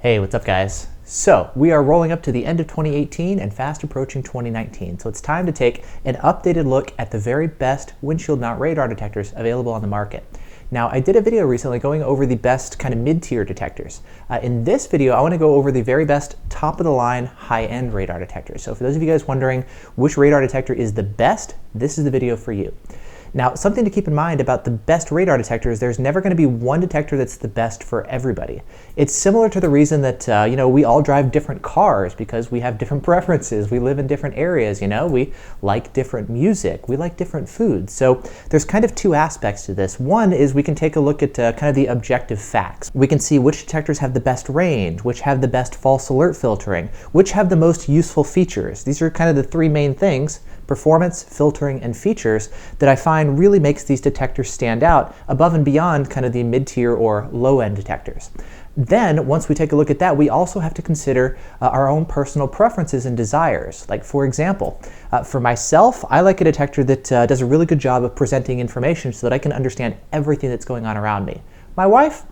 Hey, what's up guys? So we are rolling up to the end of 2018 and fast approaching 2019. So it's time to take an updated look at the very best windshield mount radar detectors available on the market. Now, I did a video recently going over the best kind of mid-tier detectors. In this video, I want to go over the very best top-of-the-line high-end radar detectors. So for those of you guys wondering which radar detector is the best, this is the video for you. Now, something to keep in mind about the best radar detectors, there's never going to be one detector that's the best for everybody. It's similar to the reason that, we all drive different cars because we have different preferences. We live in different areas, we like different music, we like different foods. So there's kind of two aspects to this. One is we can take a look at kind of the objective facts. We can see which detectors have the best range, which have the best false alert filtering, which have the most useful features. These are kind of the three main things: performance, filtering, and features that I find really makes these detectors stand out above and beyond kind of the mid-tier or low-end detectors. Then, once we take a look at that, we also have to consider our own personal preferences and desires. Like, for example, for myself, I like a detector that does a really good job of presenting information so that I can understand everything that's going on around me. My wife,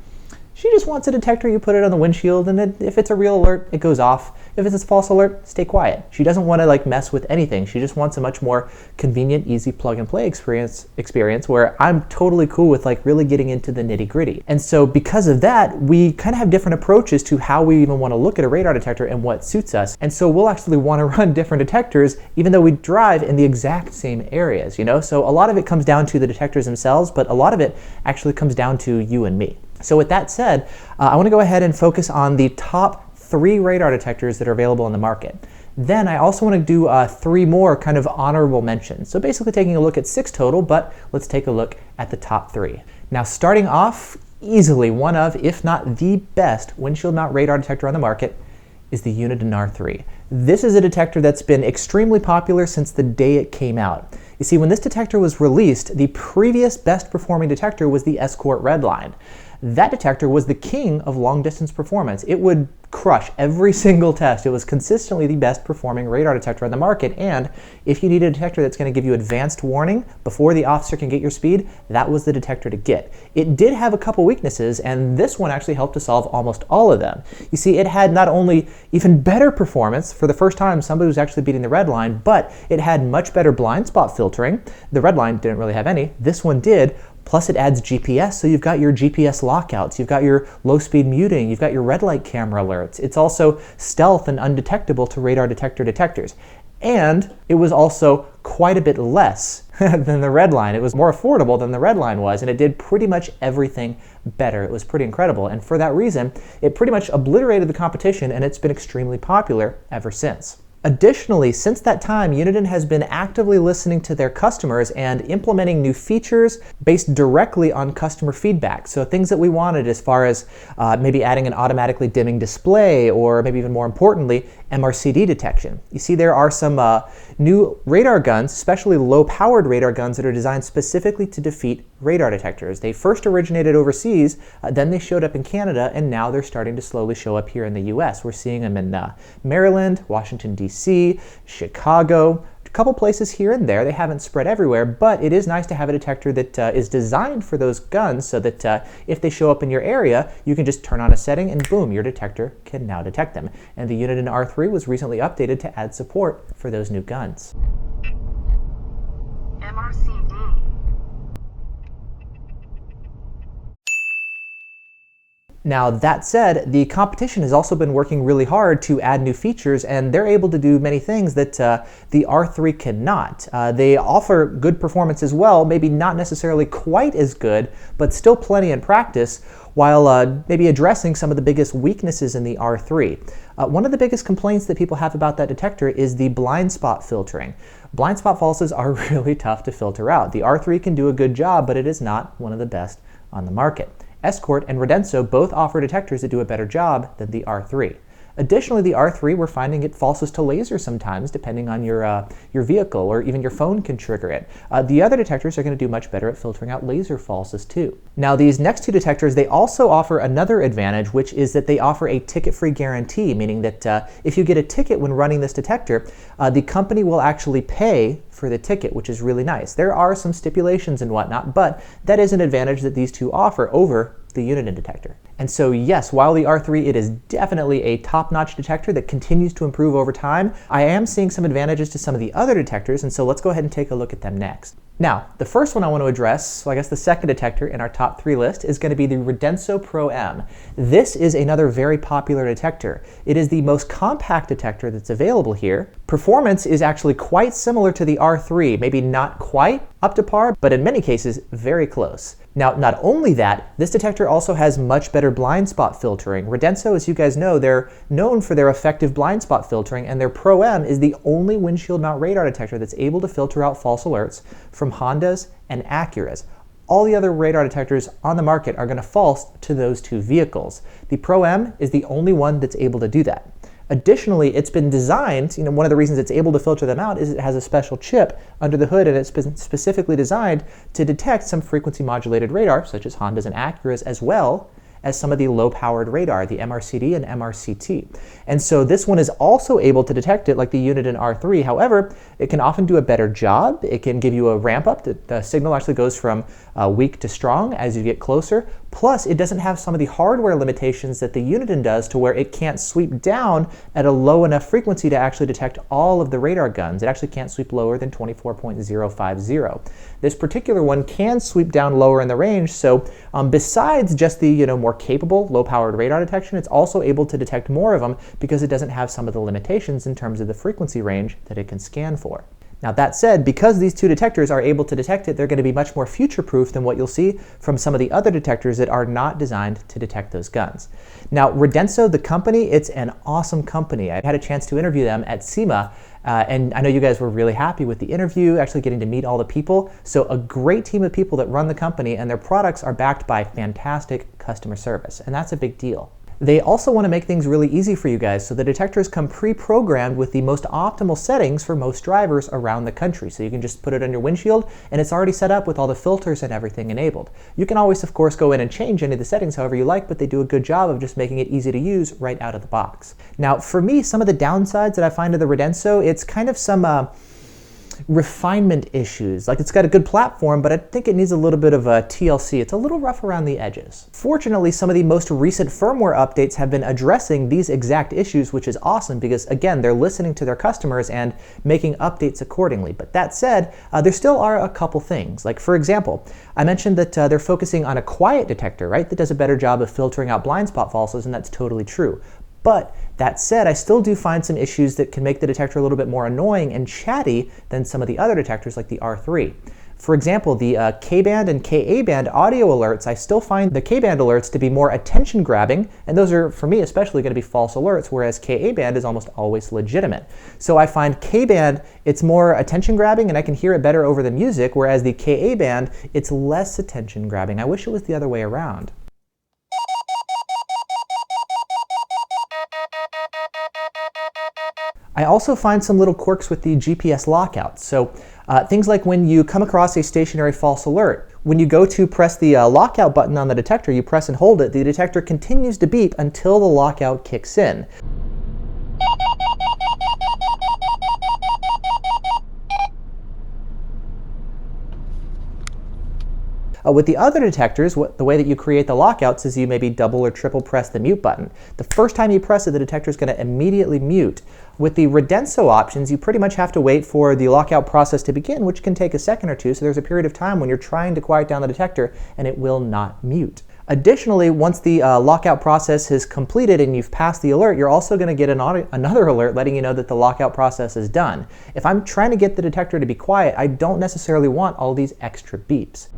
she just wants a detector, you put it on the windshield, and if it's a real alert, it goes off. If it's a false alert, stay quiet. She doesn't want to mess with anything. She just wants a much more convenient, easy plug-and-play experience where I'm totally cool with really getting into the nitty-gritty. And so because of that, we kind of have different approaches to how we even want to look at a radar detector and what suits us. And so we'll actually want to run different detectors even though we drive in the exact same areas, So a lot of it comes down to the detectors themselves, but a lot of it actually comes down to you and me. So with that said, I want to go ahead and focus on the top 3 radar detectors that are available in the market. Then I also want to do 3 more kind of honorable mentions. So basically taking a look at 6 total, but let's take a look at the top 3. Now, starting off, easily one of, if not the best windshield mount radar detector on the market is the Uniden R3. This is a detector that's been extremely popular since the day it came out. You see, when this detector was released, the previous best performing detector was the Escort Redline. That detector was the king of long distance performance. It would crush every single test. It was consistently the best performing radar detector on the market, and if you need a detector that's going to give you advanced warning before the officer can get your speed, that was the detector to get. It did have a couple weaknesses, and this one actually helped to solve almost all of them. You see, it had not only even better performance, for the first time somebody was actually beating the Redline, but it had much better blind spot filtering. The Redline didn't really have any. This one did. Plus it adds GPS, so you've got your GPS lockouts, you've got your low-speed muting, you've got your red light camera alerts. It's also stealth and undetectable to radar detectors. And it was also quite a bit less than the Redline. It was more affordable than the Redline was, and it did pretty much everything better. It was pretty incredible, and for that reason, it pretty much obliterated the competition, and it's been extremely popular ever since. Additionally, since that time, Uniden has been actively listening to their customers and implementing new features based directly on customer feedback. So things that we wanted as far as maybe adding an automatically dimming display, or maybe even more importantly, MRCD detection. You see, there are some new radar guns, especially low-powered radar guns, that are designed specifically to defeat radar detectors. They first originated overseas, then they showed up in Canada, and now they're starting to slowly show up here in the US. We're seeing them in Maryland, Washington, D.C., Chicago, a couple places here and there. They haven't spread everywhere, but it is nice to have a detector that is designed for those guns so that if they show up in your area, you can just turn on a setting and boom, your detector can now detect them. And the Uniden R3 was recently updated to add support for those new guns. MRCD. Now, that said, the competition has also been working really hard to add new features, and they're able to do many things that the R3 cannot. They offer good performance as well, maybe not necessarily quite as good, but still plenty in practice, while maybe addressing some of the biggest weaknesses in the R3. One of the biggest complaints that people have about that detector is the blind spot filtering. Blind spot falses are really tough to filter out. The R3 can do a good job, but it is not one of the best on the market. Escort and Radenso both offer detectors that do a better job than the R3. Additionally, the R3, we're finding it falses to laser sometimes, depending on your vehicle, or even your phone can trigger it. The other detectors are going to do much better at filtering out laser falses too. Now, these next two detectors, they also offer another advantage, which is that they offer a ticket-free guarantee, meaning that if you get a ticket when running this detector, the company will actually pay for the ticket, which is really nice. There are some stipulations and whatnot, but that is an advantage that these two offer over the Uniden detector. And so yes, while the R3, it is definitely a top-notch detector that continues to improve over time, I am seeing some advantages to some of the other detectors, and so let's go ahead and take a look at them next. Now, the first one I want to address, so I guess the second detector in our top 3 list, is going to be the Radenso Pro M. This is another very popular detector. It is the most compact detector that's available here. Performance is actually quite similar to the R3, maybe not quite up to par, but in many cases, very close. Now, not only that, this detector also has much better blind spot filtering. Radenso, as you guys know, they're known for their effective blind spot filtering, and their Pro M is the only windshield mount radar detector that's able to filter out false alerts from Hondas and Acuras. All the other radar detectors on the market are going to false to those 2 vehicles. The Pro M is the only one that's able to do that. Additionally, it's been designed, one of the reasons it's able to filter them out is it has a special chip under the hood, and it's been specifically designed to detect some frequency modulated radar, such as Hondas and Acuras, as well as some of the low-powered radar, the MRCD and MRCT. And so this one is also able to detect it like the Uniden R3. However, it can often do a better job. It can give you a ramp up. The signal actually goes from weak to strong as you get closer. Plus, it doesn't have some of the hardware limitations that the Uniden does, to where it can't sweep down at a low enough frequency to actually detect all of the radar guns. It actually can't sweep lower than 24.050. This particular one can sweep down lower in the range, so besides just the more capable low-powered radar detection, it's also able to detect more of them because it doesn't have some of the limitations in terms of the frequency range that it can scan for. Now that said, because these 2 detectors are able to detect it, they're going to be much more future-proof than what you'll see from some of the other detectors that are not designed to detect those guns. Now, Radenso, the company, it's an awesome company. I had a chance to interview them at SEMA, and I know you guys were really happy with the interview, actually getting to meet all the people. So a great team of people that run the company, and their products are backed by fantastic customer service, and that's a big deal. They also want to make things really easy for you guys, so the detectors come pre-programmed with the most optimal settings for most drivers around the country. So you can just put it on your windshield, and it's already set up with all the filters and everything enabled. You can always, of course, go in and change any of the settings however you like, but they do a good job of just making it easy to use right out of the box. Now, for me, some of the downsides that I find to the Radenso, it's kind of some refinement issues. Like, it's got a good platform, but I think it needs a little bit of a TLC. It's a little rough around the edges. Fortunately, some of the most recent firmware updates have been addressing these exact issues, which is awesome because, again, they're listening to their customers and making updates accordingly. But that said, there still are a couple things. Like, for example, I mentioned that they're focusing on a quiet detector, right? That does a better job of filtering out blind spot falses, and that's totally true. But that said, I still do find some issues that can make the detector a little bit more annoying and chatty than some of the other detectors like the R3. For example, the K-band and Ka-band audio alerts, I still find the K-band alerts to be more attention grabbing, and those are, for me especially, going to be false alerts, whereas Ka-band is almost always legitimate. So I find K-band, it's more attention grabbing and I can hear it better over the music, whereas the Ka-band, it's less attention grabbing. I wish it was the other way around. I also find some little quirks with the GPS lockouts. So things like when you come across a stationary false alert, when you go to press the lockout button on the detector, you press and hold it, the detector continues to beep until the lockout kicks in. With the other detectors, the way that you create the lockouts is you maybe double or triple press the mute button. The first time you press it, the detector is going to immediately mute. With the Radenso options, you pretty much have to wait for the lockout process to begin, which can take a second or two, so there's a period of time when you're trying to quiet down the detector and it will not mute. Additionally, once the lockout process is completed and you've passed the alert, you're also going to get another alert letting you know that the lockout process is done. If I'm trying to get the detector to be quiet, I don't necessarily want all these extra beeps.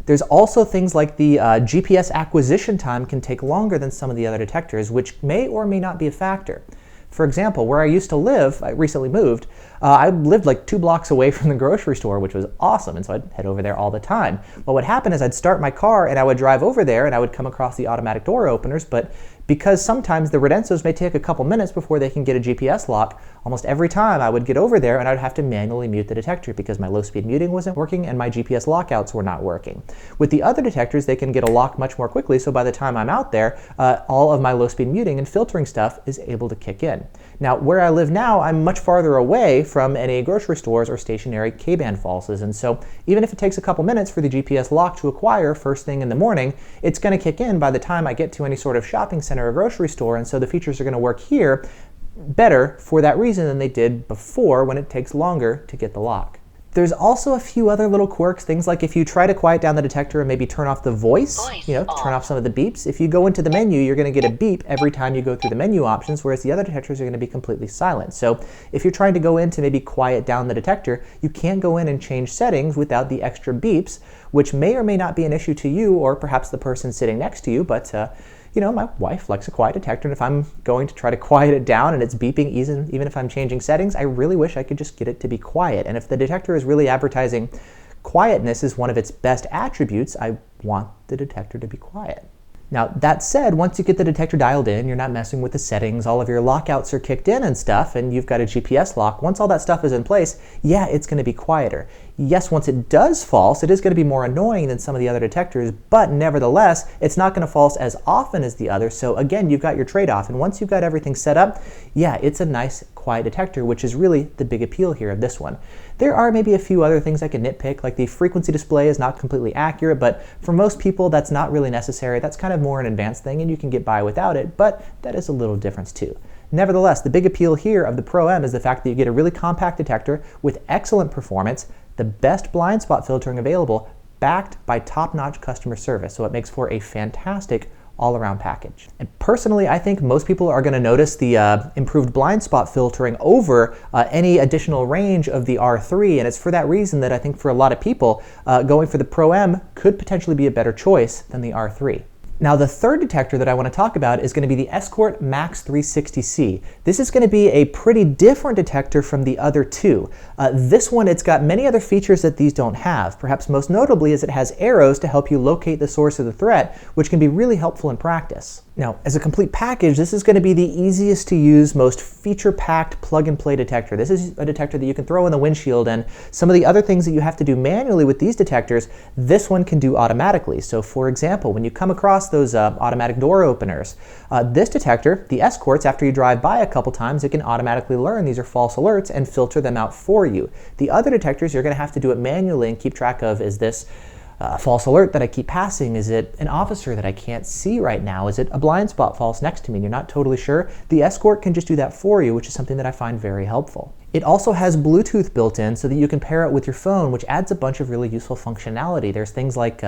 There's also things like the GPS acquisition time can take longer than some of the other detectors, which may or may not be a factor. For example, where I used to live, I recently moved, I lived like 2 blocks away from the grocery store, which was awesome, and so I'd head over there all the time. But what happened is I'd start my car and I would drive over there and I would come across the automatic door openers, but because sometimes the Radensos may take a couple minutes before they can get a GPS lock, almost every time I would get over there and I'd have to manually mute the detector because my low-speed muting wasn't working and my GPS lockouts were not working. With the other detectors, they can get a lock much more quickly, so by the time I'm out there, all of my low-speed muting and filtering stuff is able to kick in. Now, where I live now, I'm much farther away from any grocery stores or stationary K-band falses, and so even if it takes a couple minutes for the GPS lock to acquire first thing in the morning, it's going to kick in by the time I get to any sort of shopping center or grocery store, and so the features are going to work here better for that reason than they did before when it takes longer to get the lock. There's also a few other little quirks, things like if you try to quiet down the detector and maybe turn off the voice, turn off some of the beeps, if you go into the menu, you're going to get a beep every time you go through the menu options, whereas the other detectors are going to be completely silent. So if you're trying to go in to maybe quiet down the detector, you can't go in and change settings without the extra beeps, which may or may not be an issue to you or perhaps the person sitting next to you, but my wife likes a quiet detector, and if I'm going to try to quiet it down and it's beeping even if I'm changing settings, I really wish I could just get it to be quiet. And if the detector is really advertising quietness as one of its best attributes, I want the detector to be quiet. Now, that said, once you get the detector dialed in, you're not messing with the settings, all of your lockouts are kicked in and stuff, and you've got a GPS lock. Once all that stuff is in place, yeah, it's going to be quieter. Yes, once it does false, it is going to be more annoying than some of the other detectors, but nevertheless, it's not going to false as often as the others. So again, you've got your trade-off, and once you've got everything set up, yeah, it's a nice, quiet detector, which is really the big appeal here of this one. There are maybe a few other things I can nitpick, like the frequency display is not completely accurate, but for most people, that's not really necessary. That's kind of more an advanced thing, and you can get by without it, but that is a little difference too. Nevertheless, the big appeal here of the Pro M is the fact that you get a really compact detector with excellent performance, the best blind spot filtering available, backed by top-notch customer service, so it makes for a fantastic all-around package. And personally, I think most people are going to notice the improved blind spot filtering over any additional range of the R3, and it's for that reason that I think for a lot of people, going for the Pro M could potentially be a better choice than the R3. Now, the third detector that I want to talk about is going to be the Escort Max360c. This is going to be a pretty different detector from the other two. This one, it's got many other features that these don't have. Perhaps most notably is it has arrows to help you locate the source of the threat, which can be really helpful in practice. Now, as a complete package, this is going to be the easiest to use, most feature-packed plug-and-play detector. This is a detector that you can throw in the windshield, and some of the other things that you have to do manually with these detectors, this one can do automatically. So for example, when you come across those automatic door openers, this detector, the Escorts, after you drive by a couple times, it can automatically learn these are false alerts and filter them out for you. The other detectors, you're going to have to do it manually and keep track of, is this false alert that I keep passing? Is it an officer that I can't see right now? Is it a blind spot false next to me and you're not totally sure? The Escort can just do that for you, which is something that I find very helpful. It also has Bluetooth built in so that you can pair it with your phone, which adds a bunch of really useful functionality. There's things like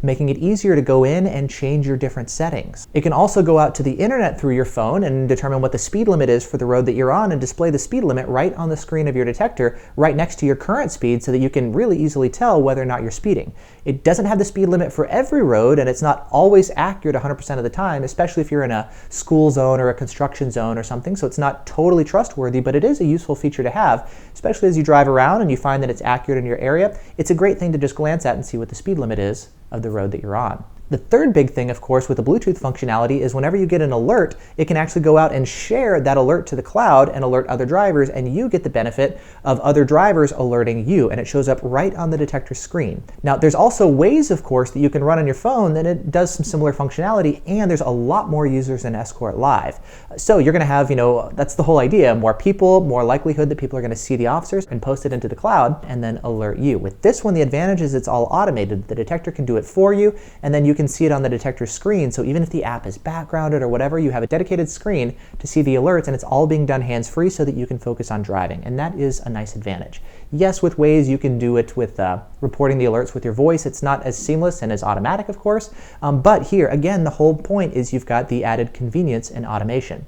making it easier to go in and change your different settings. It can also go out to the internet through your phone and determine what the speed limit is for the road that you're on and display the speed limit right on the screen of your detector right next to your current speed so that you can really easily tell whether or not you're speeding. It doesn't have the speed limit for every road, and it's not always accurate 100% of the time, especially if you're in a school zone or a construction zone or something, so it's not totally trustworthy, but it is a useful feature to have, especially as you drive around and you find that it's accurate in your area. It's a great thing to just glance at and see what the speed limit is of the road that you're on. The third big thing, of course, with the Bluetooth functionality is whenever you get an alert, it can actually go out and share that alert to the cloud and alert other drivers, and you get the benefit of other drivers alerting you, and it shows up right on the detector screen. Now, there's also ways, of course, that you can run on your phone that it does some similar functionality, and there's a lot more users than Escort Live. So you're going to have, that's the whole idea, more people, more likelihood that people are going to see the officers and post it into the cloud and then alert you. With this one, the advantage is it's all automated. The detector can do it for you, and then you can see it on the detector screen, so even if the app is backgrounded or whatever, you have a dedicated screen to see the alerts, and it's all being done hands-free so that you can focus on driving, and that is a nice advantage. Yes, with ways you can do it with reporting the alerts with your voice. It's not as seamless and as automatic, of course, but here, again, the whole point is you've got the added convenience and automation.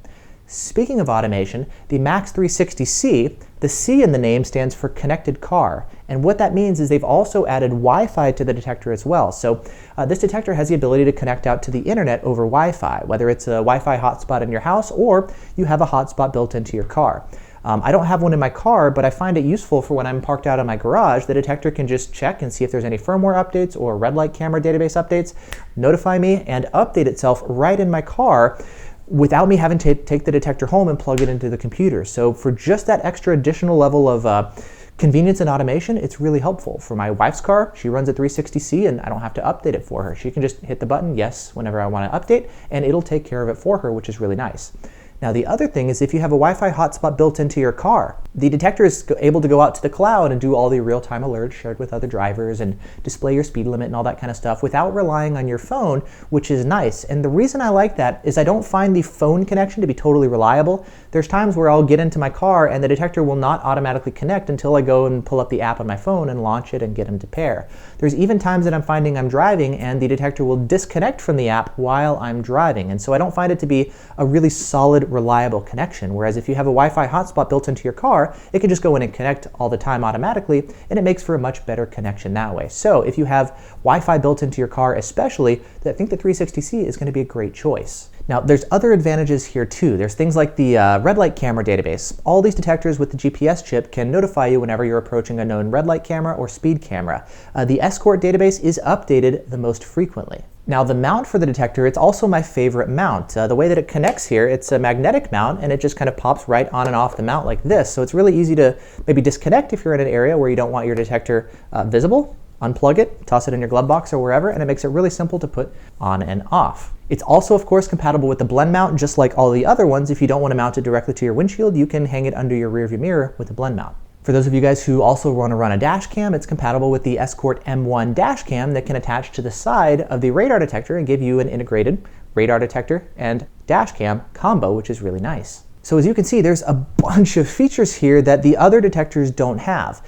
Speaking of automation, the Max360c, the C in the name stands for connected car. And what that means is they've also added Wi-Fi to the detector as well. So this detector has the ability to connect out to the internet over Wi-Fi, whether it's a Wi-Fi hotspot in your house or you have a hotspot built into your car. I don't have one in my car, but I find it useful for when I'm parked out in my garage. The detector can just check and see if there's any firmware updates or red light camera database updates, notify me, and update itself right in my car without me having to take the detector home and plug it into the computer. So for just that extra additional level of convenience and automation, it's really helpful. For my wife's car, she runs a 360c and I don't have to update it for her. She can just hit the button, yes, whenever I want to update, and it'll take care of it for her, which is really nice. Now the other thing is if you have a Wi-Fi hotspot built into your car, the detector is able to go out to the cloud and do all the real-time alerts shared with other drivers and display your speed limit and all that kind of stuff without relying on your phone, which is nice. And the reason I like that is I don't find the phone connection to be totally reliable. There's times where I'll get into my car and the detector will not automatically connect until I go and pull up the app on my phone and launch it and get them to pair. There's even times that I'm finding I'm driving and the detector will disconnect from the app while I'm driving. And so I don't find it to be a really solid, reliable connection. Whereas if you have a Wi-Fi hotspot built into your car, it can just go in and connect all the time automatically, and it makes for a much better connection that way. So if you have Wi-Fi built into your car especially, I think the 360c is going to be a great choice. Now, there's other advantages here too. There's things like the red light camera database. All these detectors with the GPS chip can notify you whenever you're approaching a known red light camera or speed camera. The Escort database is updated the most frequently. Now the mount for the detector, it's also my favorite mount. The way that it connects here, it's a magnetic mount and it just kind of pops right on and off the mount like this. So it's really easy to maybe disconnect if you're in an area where you don't want your detector visible. Unplug it, toss it in your glove box or wherever, and it makes it really simple to put on and off. It's also, of course, compatible with the blend mount, just like all the other ones. If you don't want to mount it directly to your windshield, you can hang it under your rearview mirror with a blend mount. For those of you guys who also want to run a dash cam, it's compatible with the Escort M1 Dashcam that can attach to the side of the radar detector and give you an integrated radar detector and dash cam combo, which is really nice. So as you can see, there's a bunch of features here that the other detectors don't have.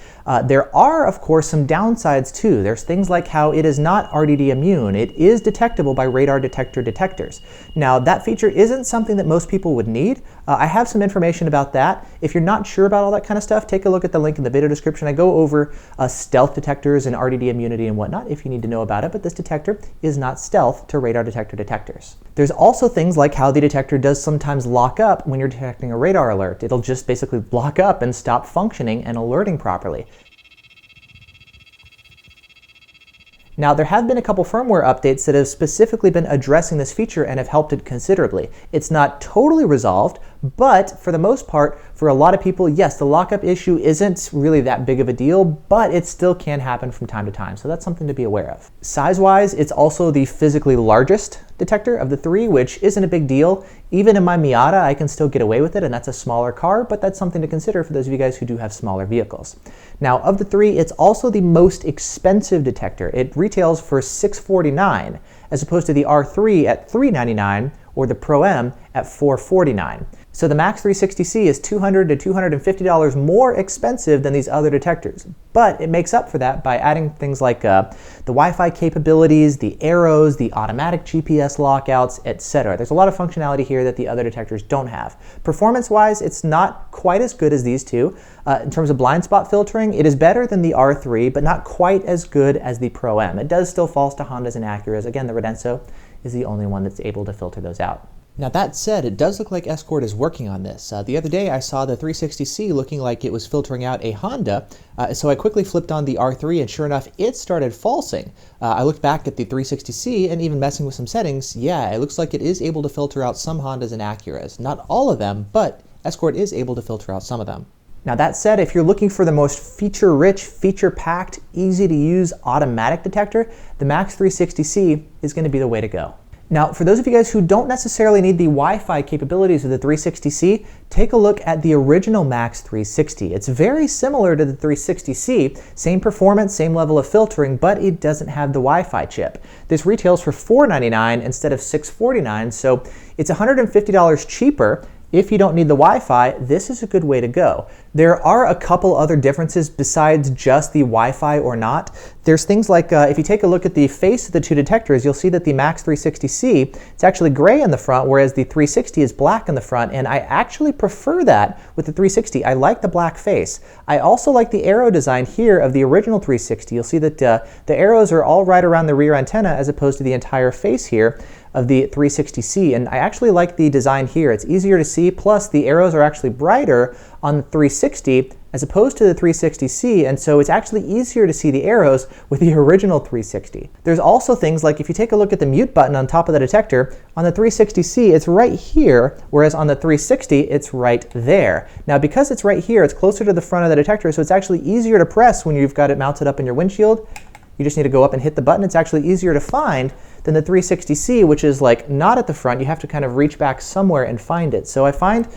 There are, of course, some downsides too. There's things like how it is not RDD immune. It is detectable by radar detector detectors. Now, that feature isn't something that most people would need. I have some information about that. If you're not sure about all that kind of stuff, take a look at the link in the video description. I go over stealth detectors and RDD immunity and whatnot if you need to know about it, but this detector is not stealth to radar detector detectors. There's also things like how the detector does sometimes lock up when you're detecting a radar alert. It'll just basically lock up and stop functioning and alerting properly. Now, there have been a couple firmware updates that have specifically been addressing this feature and have helped it considerably. It's not totally resolved, but for the most part, for a lot of people, yes, the lockup issue isn't really that big of a deal, but it still can happen from time to time, so that's something to be aware of. Size-wise, it's also the physically largest detector of the three, which isn't a big deal. Even in my Miata, I can still get away with it, and that's a smaller car, but that's something to consider for those of you guys who do have smaller vehicles. Now, of the three, it's also the most expensive detector. It retails for $649, as opposed to the R3 at $399, or the Pro M at $449. So the Max360c is $200 to $250 more expensive than these other detectors, but it makes up for that by adding things like the Wi-Fi capabilities, the arrows, the automatic GPS lockouts, etc. There's a lot of functionality here that the other detectors don't have. Performance-wise, it's not quite as good as these two. In terms of blind spot filtering, it is better than the R3, but not quite as good as the Pro M. It does still falls to Hondas and Acuras. Again, the Radenso is the only one that's able to filter those out. Now that said, it does look like Escort is working on this. The other day I saw the 360c looking like it was filtering out a Honda, so I quickly flipped on the R3 and sure enough it started falsing. I looked back at the 360c and even messing with some settings, yeah, it looks like it is able to filter out some Hondas and Acuras. Not all of them, but Escort is able to filter out some of them. Now that said, if you're looking for the most feature-rich, feature-packed, easy-to-use automatic detector, the Max360c is going to be the way to go. Now, for those of you guys who don't necessarily need the Wi-Fi capabilities of the 360c, take a look at the original Max360. It's very similar to the 360c, same performance, same level of filtering, but it doesn't have the Wi-Fi chip. This retails for $499 instead of $649, so it's $150 cheaper. If you don't need the Wi-Fi, this is a good way to go. There are a couple other differences besides just the Wi-Fi or not. There's things like, if you take a look at the face of the two detectors, you'll see that the Max360c, it's actually gray in the front, whereas the 360 is black in the front, and I actually prefer that with the 360. I like the black face. I also like the arrow design here of the original 360. You'll see that the arrows are all right around the rear antenna as opposed to the entire face here. of the 360c, and I actually like the design here. It's easier to see, plus the arrows are actually brighter on the 360 as opposed to the 360c, and so it's actually easier to see the arrows with the original 360. There's also things like if you take a look at the mute button on top of the detector, on the 360c it's right here, whereas on the 360 it's right there. Now because it's right here, it's closer to the front of the detector, so it's actually easier to press when you've got it mounted up in your windshield. You just need to go up and hit the button. It's actually easier to find than the 360c, which is like not at the front. You have to kind of reach back somewhere and find it. So I find,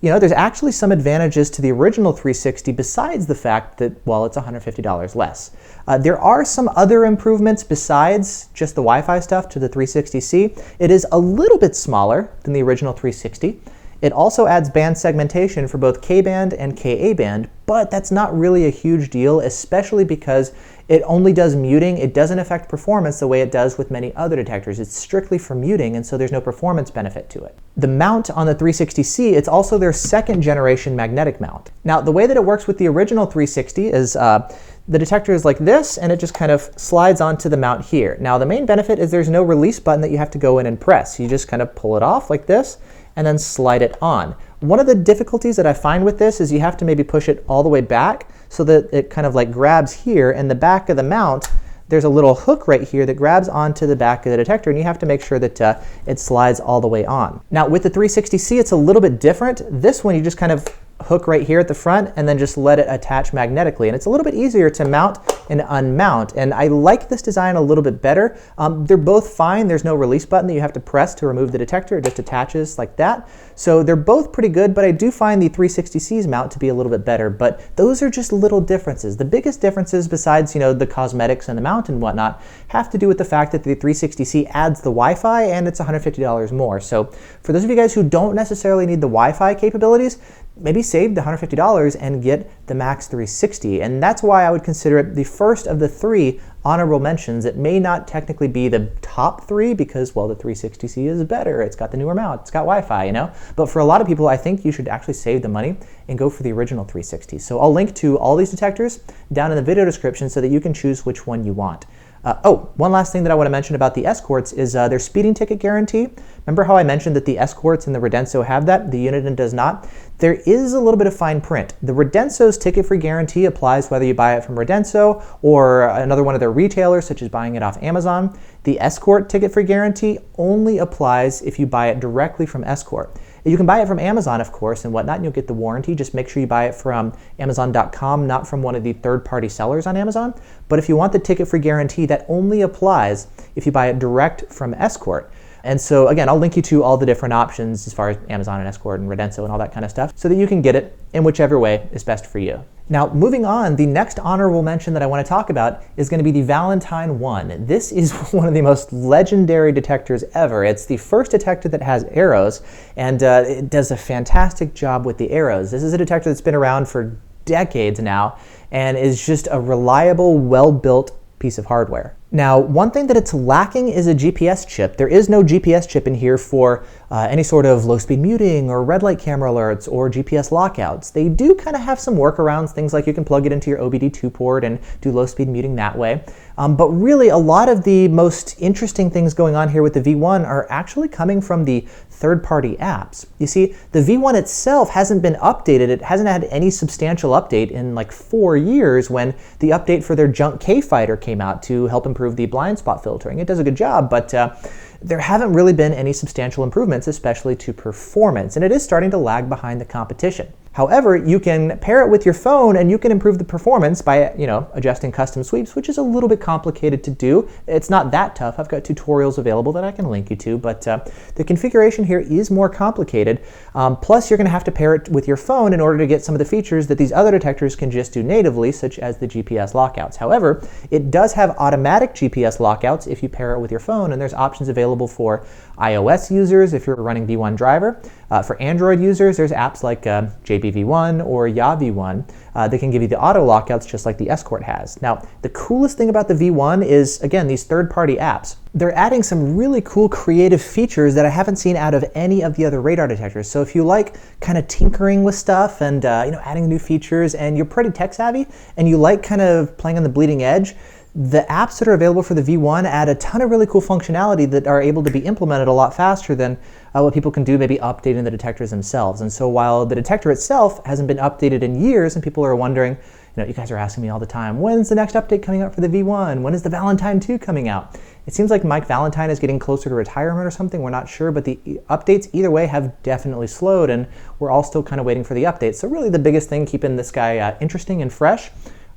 you know, there's actually some advantages to the original 360 besides the fact that, well, it's $150 less. There are some other improvements besides just the Wi-Fi stuff to the 360c. It is a little bit smaller than the original 360. It also adds band segmentation for both K-band and Ka-band, but that's not really a huge deal, especially because it only does muting. It doesn't affect performance the way it does with many other detectors. It's strictly for muting, and so there's no performance benefit to it. The mount on the 360c, it's also their second generation magnetic mount. Now, the way that it works with the original 360 is the detector is like this, and it just kind of slides onto the mount here. Now, the main benefit is there's no release button that you have to go in and press. You just kind of pull it off like this, and then slide it on. One of the difficulties that I find with this is you have to maybe push it all the way back so that it kind of like grabs here, and the back of the mount, there's a little hook right here that grabs onto the back of the detector, and you have to make sure that it slides all the way on. Now with the 360c, it's a little bit different. This one you just kind of hook right here at the front and then just let it attach magnetically, and it's a little bit easier to mount and unmount, and I like this design a little bit better. They're both fine. There's no release button that you have to press to remove the detector. It just attaches like that, so they're both pretty good, but I do find the 360c's mount to be a little bit better, but those are just little differences. The biggest differences, besides, you know, the cosmetics and the mount and whatnot, have to do with the fact that the 360c adds the Wi-Fi, and it's $150 more. So for those of you guys who don't necessarily need the Wi-Fi capabilities, maybe save the $150 and get the Max 360, and that's why I would consider it the first of the three honorable mentions. It may not technically be the top three because, well, the 360c is better. It's got the newer mount, it's got Wi-Fi, you know? But for a lot of people, I think you should actually save the money and go for the original 360. So I'll link to all these detectors down in the video description so that you can choose which one you want. One last thing that I want to mention about the Escorts is their speeding ticket guarantee. Remember how I mentioned that the Escorts and the Radenso have that? The Uniden does not. There is a little bit of fine print. The Radenso's ticket-free guarantee applies whether you buy it from Radenso or another one of their retailers, such as buying it off Amazon. The Escort ticket-free guarantee only applies if you buy it directly from Escort. You can buy it from Amazon, of course, and whatnot, and you'll get the warranty. Just make sure you buy it from Amazon.com, not from one of the third-party sellers on Amazon. But if you want the ticket-free guarantee, that only applies if you buy it direct from Escort. And so, again, I'll link you to all the different options as far as Amazon and Escort and Radenso and all that kind of stuff so that you can get it in whichever way is best for you. Now, moving on, the next honorable mention that I want to talk about is going to be the Valentine One. This is one of the most legendary detectors ever. It's the first detector that has arrows, and it does a fantastic job with the arrows. This is a detector that's been around for decades now and is just a reliable, well-built piece of hardware. Now, one thing that it's lacking is a GPS chip. There is no GPS chip in here for any sort of low-speed muting or red light camera alerts or GPS lockouts. They do kind of have some workarounds, things like you can plug it into your OBD2 port and do low-speed muting that way. But really, a lot of the most interesting things going on here with the V1 are actually coming from the third-party apps. You see, the V1 itself hasn't been updated. It hasn't had any substantial update in like 4 years when the update for their Junk K Fighter came out to help improve the blind spot filtering. It does a good job, but there haven't really been any substantial improvements, especially to performance, and it is starting to lag behind the competition. However, you can pair it with your phone and you can improve the performance by, adjusting custom sweeps, which is a little bit complicated to do. It's not that tough. I've got tutorials available that I can link you to, but the configuration here is more complicated. Plus, you're going to have to pair it with your phone in order to get some of the features that these other detectors can just do natively, such as the GPS lockouts. However, it does have automatic GPS lockouts if you pair it with your phone, and there's options available for iOS users if you're running V1 driver. For Android users, there's apps like JBV1 or YaV1 that can give you the auto lockouts just like the Escort has. Now, the coolest thing about the V1 is, again, these third-party apps. They're adding some really cool creative features that I haven't seen out of any of the other radar detectors. So if you like kind of tinkering with stuff and adding new features, and you're pretty tech savvy and you like kind of playing on the bleeding edge, The apps that are available for the V1 add a ton of really cool functionality that are able to be implemented a lot faster than what people can do maybe updating the detectors themselves. And so while the detector itself hasn't been updated in years and people are wondering, you guys are asking me all the time, when's the next update coming out for the V1? When is the Valentine 2 coming out? It seems like Mike Valentine is getting closer to retirement or something. We're not sure, but the updates either way have definitely slowed, and we're all still kind of waiting for the updates. So really the biggest thing keeping this guy interesting and fresh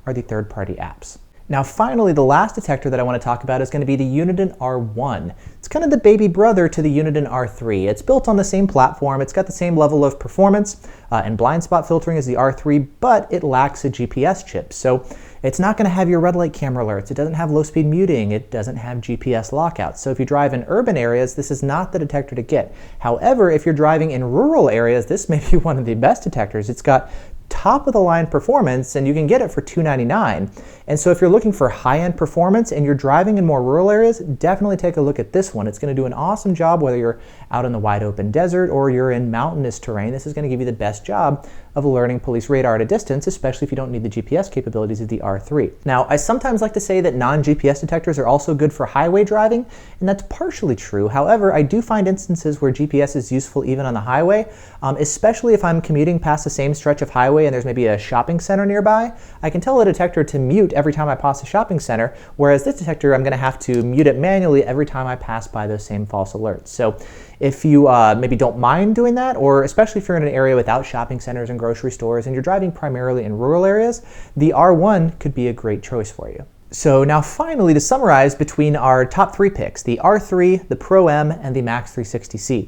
are the third-party apps. Now finally, the last detector that I want to talk about is going to be the Uniden R1. It's kind of the baby brother to the Uniden R3. It's built on the same platform, it's got the same level of performance and blind spot filtering as the R3, but it lacks a GPS chip. So it's not going to have your red light camera alerts, it doesn't have low speed muting, it doesn't have GPS lockouts. So if you drive in urban areas, this is not the detector to get. However, if you're driving in rural areas, this may be one of the best detectors. It's got top of the line performance and you can get it for $299. And so if you're looking for high-end performance and you're driving in more rural areas, definitely take a look at this one. It's going to do an awesome job whether you're out in the wide open desert or you're in mountainous terrain. This is going to give you the best job of alerting police radar at a distance, especially if you don't need the GPS capabilities of the R3. Now, I sometimes like to say that non-GPS detectors are also good for highway driving, and that's partially true. However, I do find instances where GPS is useful even on the highway, especially if I'm commuting past the same stretch of highway and there's maybe a shopping center nearby. I can tell a detector to mute every time I pass a shopping center, whereas this detector, I'm going to have to mute it manually every time I pass by those same false alerts. So if you maybe don't mind doing that, or especially if you're in an area without shopping centers and grocery stores and you're driving primarily in rural areas, the R1 could be a great choice for you. So now finally, to summarize between our top 3 picks, the R3, the Pro M, and the Max360c.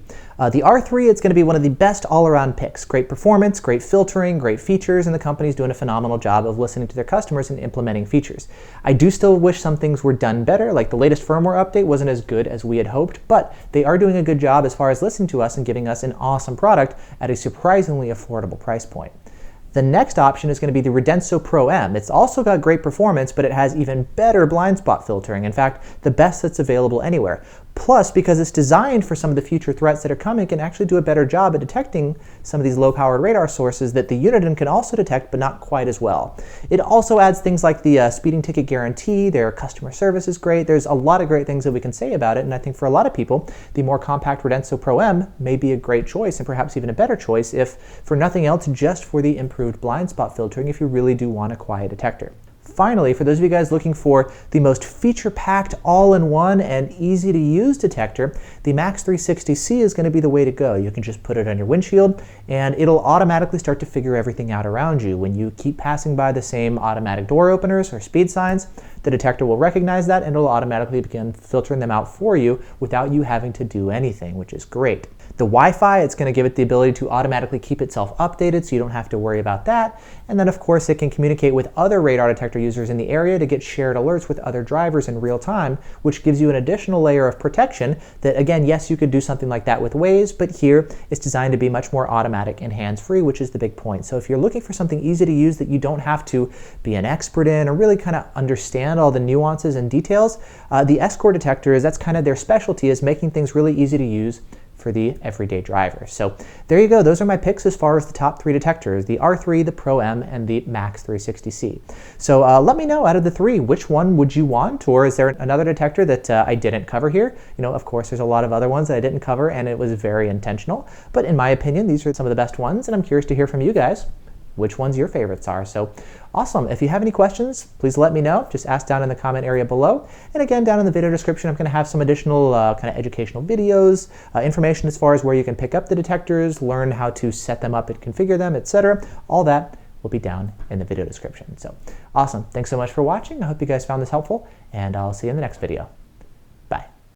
The R3, it's going to be one of the best all-around picks. Great performance, great filtering, great features, and the company's doing a phenomenal job of listening to their customers and implementing features. I do still wish some things were done better, like the latest firmware update wasn't as good as we had hoped, but they are doing a good job as far as listening to us and giving us an awesome product at a surprisingly affordable price point. The next option is going to be the Radenso Pro M. It's also got great performance, but it has even better blind spot filtering. In fact, the best that's available anywhere. Plus, because it's designed for some of the future threats that are coming, it can actually do a better job at detecting some of these low-powered radar sources that the Uniden can also detect, but not quite as well. It also adds things like the speeding ticket guarantee. Their customer service is great. There's a lot of great things that we can say about it, and I think for a lot of people, the more compact Radenso Pro M may be a great choice, and perhaps even a better choice, if for nothing else, just for the improved blind spot filtering if you really do want a quiet detector. Finally, for those of you guys looking for the most feature-packed, all-in-one, and easy-to-use detector, the Max360c is going to be the way to go. You can just put it on your windshield, and it'll automatically start to figure everything out around you. When you keep passing by the same automatic door openers or speed signs, the detector will recognize that, and it'll automatically begin filtering them out for you without you having to do anything, which is great. The Wi-Fi, it's going to give it the ability to automatically keep itself updated, so you don't have to worry about that. And then, of course, it can communicate with other radar detector users in the area to get shared alerts with other drivers in real time, which gives you an additional layer of protection that, again, yes, you could do something like that with Waze, but here it's designed to be much more automatic and hands-free, which is the big point. So if you're looking for something easy to use that you don't have to be an expert in or really kind of understand all the nuances and details, the Escort detectors, that's kind of their specialty, is making things really easy to use for the everyday driver. So there you go. Those are my picks as far as the top 3 detectors, the R3, the Pro M, and the Max360c. So let me know, out of the 3, which one would you want, or is there another detector that I didn't cover here? Of course, there's a lot of other ones that I didn't cover, and it was very intentional. But in my opinion, these are some of the best ones, and I'm curious to hear from you guys which ones your favorites are. So awesome. If you have any questions, please let me know. Just ask down in the comment area below. And again, down in the video description, I'm going to have some additional kind of educational videos, information as far as where you can pick up the detectors, learn how to set them up and configure them, etc. All that will be down in the video description. So awesome. Thanks so much for watching. I hope you guys found this helpful, and I'll see you in the next video.